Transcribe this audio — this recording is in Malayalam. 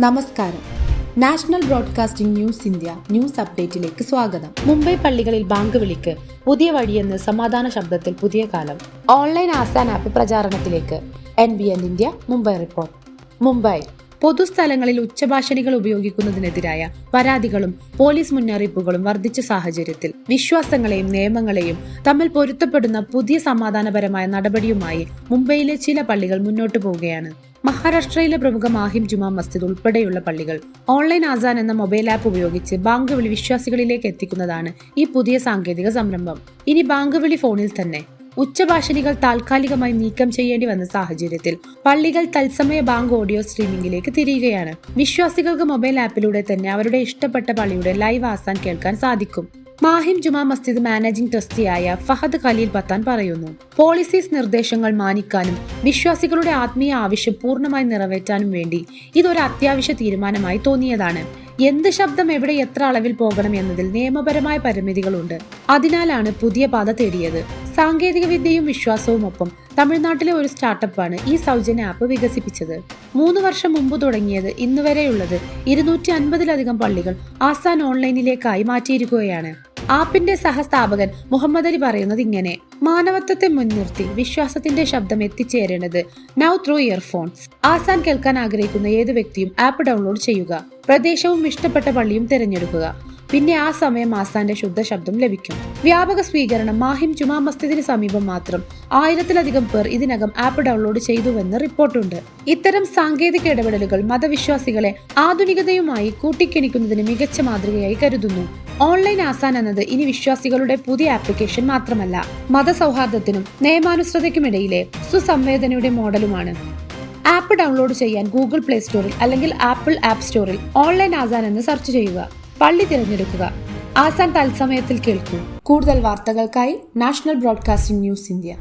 നമസ്കാരം. National broadcasting news India news അപ്ഡേറ്റിലേക്ക് സ്വാഗതം. മുംബൈ പള്ളികളിൽ ബാങ്ക് വിളിക്ക് പുതിയ വഴിയെന്ന് സമാധാന ശബ്ദത്തിൽ പുതിയ കാലം. ഓൺലൈൻ ആസാൻ ആപ്പ് പ്രചാരണത്തിലേക്ക്. NBN India Mumbai report. Mumbai പൊതുസ്ഥലങ്ങളിൽ ഉച്ചഭാഷണികൾ ഉപയോഗിക്കുന്നതിനെതിരായ പരാതികളും പോലീസ് മുന്നറിയിപ്പുകളും വർദ്ധിച്ച സാഹചര്യത്തിൽ വിശ്വാസങ്ങളെയും നിയമങ്ങളെയും തമ്മിൽ പൊരുത്തപ്പെടുന്ന പുതിയ സമാധാനപരമായ നടപടിയുമായി മുംബൈയിലെ ചില പള്ളികൾ മുന്നോട്ടു പോവുകയാണ്. മഹാരാഷ്ട്രയിലെ പ്രമുഖ മാഹിം ജുമാ മസ്ജിദ് ഉൾപ്പെടെയുള്ള പള്ളികൾ ഓൺലൈൻ ആസാൻ എന്ന മൊബൈൽ ആപ്പ് ഉപയോഗിച്ച് ബാങ്ക് വിളി വിശ്വാസികളിലേക്ക് എത്തിക്കുന്നതാണ് ഈ പുതിയ സാങ്കേതിക സംരംഭം. ഇനി ബാങ്ക് വിളി ഫോണിൽ തന്നെ. ഉച്ചഭാഷണികൾ താൽക്കാലികമായി നീക്കം ചെയ്യേണ്ടി വന്ന സാഹചര്യത്തിൽ പള്ളികൾ തത്സമയ ബാങ്ക് ഓഡിയോ സ്ട്രീമിംഗിലേക്ക് തിരിയുകയാണ്. വിശ്വാസികൾക്ക് മൊബൈൽ ആപ്പിലൂടെ തന്നെ അവരുടെ ഇഷ്ടപ്പെട്ട പള്ളിയുടെ ലൈവ് ആസാൻ കേൾക്കാൻ സാധിക്കും. മാഹിം ജുമാ മസ്ജിദ് മാനേജിംഗ് ട്രസ്റ്റിയായ ഫഹദ് ഖലീൽ പത്താൻ പറയുന്നു, പോളിസീസ് നിർദ്ദേശങ്ങൾ മാനിക്കാനും വിശ്വാസികളുടെ ആത്മീയ ആവശ്യം പൂർണ്ണമായി നിറവേറ്റാനും വേണ്ടി ഇതൊരു അത്യാവശ്യ തീരുമാനമായി തോന്നിയതാണ്. എന്ത് ശബ്ദം എവിടെ എത്ര അളവിൽ പോകണം എന്നതിൽ നിയമപരമായ പരിമിതികളുണ്ട്. അതിനാലാണ് പുതിയ പാത തേടിയത്. സാങ്കേതിക വിദ്യയും വിശ്വാസവും ഒപ്പം തമിഴ്നാട്ടിലെ ഒരു സ്റ്റാർട്ടപ്പാണ് ഈ സൗജന്യ ആപ്പ് വികസിപ്പിച്ചത്. 3 വർഷം മുമ്പ് തുടങ്ങിയത് ഇന്നുവരെയുള്ളത് 250-ലധികം പള്ളികൾ ആസാൻ ഓൺലൈനിലേക്കായി മാറ്റിയിരിക്കുകയാണ്. ആപ്പിന്റെ സഹസ്ഥാപകൻ മുഹമ്മദ് അലി പറയുന്നത് ഇങ്ങനെ: മാനവത്വത്തെ മുൻനിർത്തി വിശ്വാസത്തിന്റെ ശബ്ദം എത്തിച്ചേരേണ്ടത് നൗ ത്രൂ ഇയർഫോൺസ്. ആസാൻ കേൾക്കാൻ ആഗ്രഹിക്കുന്ന ഏത് വ്യക്തിയും ആപ്പ് ഡൗൺലോഡ് ചെയ്യുക, പ്രദേശവും ഇഷ്ടപ്പെട്ട പള്ളിയും തിരഞ്ഞെടുക്കുക. പിന്നെ ആ സമയം ആസാന്റെ ശുദ്ധ ശബ്ദം ലഭിക്കും. വ്യാപക സ്വീകരണം. മാഹിം ജുമാ മസ്ജിദിന് സമീപം മാത്രം 1000-ലധികം പേർ ഇതിനകം ആപ്പ് ഡൗൺലോഡ് ചെയ്തുവെന്ന് റിപ്പോർട്ടുണ്ട്. ഇത്തരം സാങ്കേതിക ഇടപെടലുകൾ മതവിശ്വാസികളെ ആധുനികതയുമായി കൂട്ടിക്കിണിക്കുന്നതിന് മികച്ച മാതൃകയായി കരുതുന്നു. ഓൺലൈൻ ആസാൻ എന്നത് ഇനി വിശ്വാസികളുടെ പുതിയ ആപ്ലിക്കേഷൻ മാത്രമല്ല, മതസൗഹാർദ്ദത്തിനും നിയമാനുസൃതയ്ക്കുമിടയിലെ സുസംവേദനയുടെ മോഡലുമാണ്. ആപ്പ് ഡൗൺലോഡ് ചെയ്യാൻ ഗൂഗിൾ പ്ലേ സ്റ്റോറിൽ അല്ലെങ്കിൽ ആപ്പിൾ ആപ്പ് സ്റ്റോറിൽ ഓൺലൈൻ ആസാൻ എന്ന് സെർച്ച് ചെയ്യുക. പള്ളി തിരഞ്ഞെടുക്കുക. ആസാൻ തത്സമയത്തിൽ കേൾക്കൂ. കൂടുതൽ വാർത്തകൾക്കായി നാഷണൽ ബ്രോഡ്കാസ്റ്റിംഗ് ന്യൂസ് ഇന്ത്യ.